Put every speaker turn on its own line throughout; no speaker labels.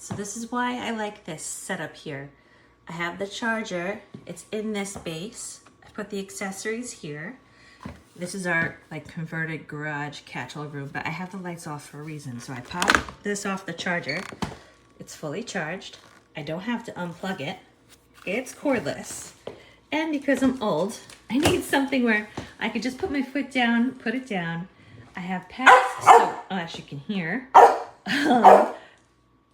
So this is why I like this setup here. I have the charger, it's in this base. I put the accessories here. This is our like converted garage catch-all room, but I have the lights off for a reason. So I pop this off the charger. It's fully charged. I don't have to unplug it. It's cordless. And because I'm old, I need something where I could just put my foot down, put it down. I have pads, so as you can hear.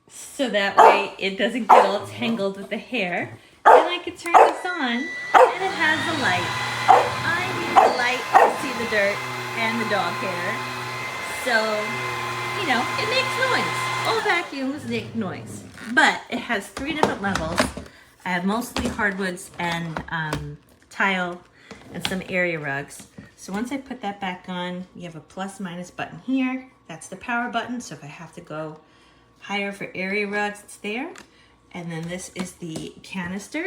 So that way it doesn't get all tangled with the hair. And I could turn this on and it has the light. I need the light to see the dirt and the dog hair. So, you know, it makes noise. All vacuums make noise. But it has 3 different levels. I have mostly hardwoods and tile and some area rugs. So once I put that back on, you have a plus minus button here. That's the power button. So if I have to go higher for area rugs, it's there. And then this is the canister.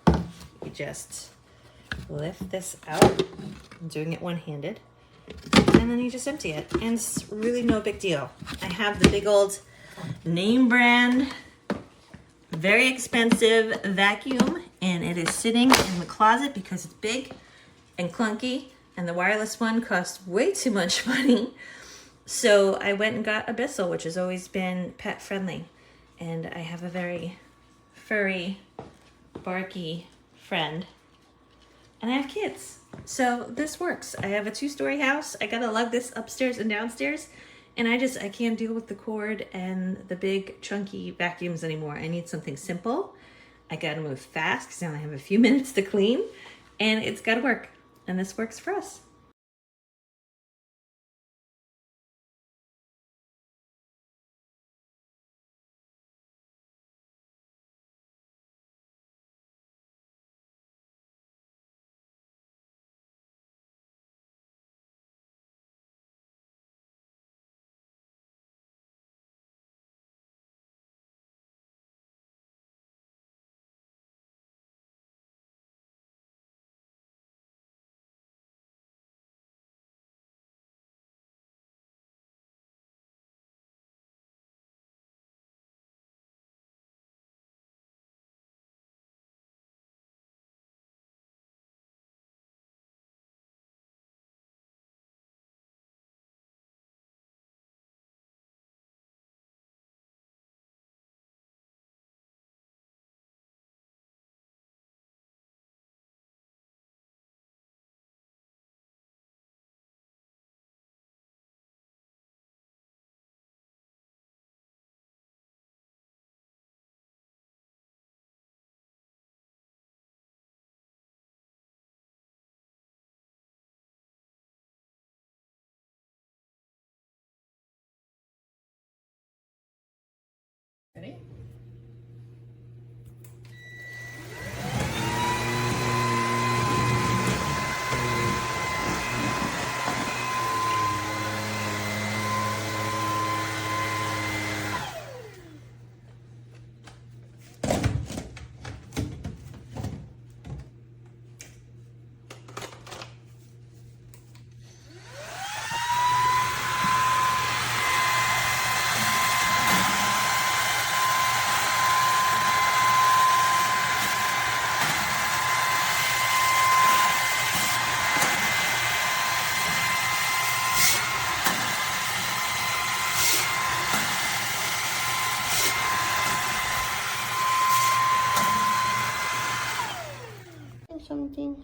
You just lift this out. I'm doing it one-handed. And then you just empty it. And it's really no big deal. I have the big old name brand, very expensive vacuum, and it is sitting in the closet because it's big and clunky, and the wireless one costs way too much money. So I went and got a Bissell, which has always been pet friendly. And I have a very furry, barky friend. And I have kids. So this works. I have a 2-story house. I gotta lug this upstairs and downstairs. And I can't deal with the cord and the big chunky vacuums anymore. I need something simple. I gotta move fast because I only have a few minutes to clean. And it's gotta work. And this works for us. Ready? Something.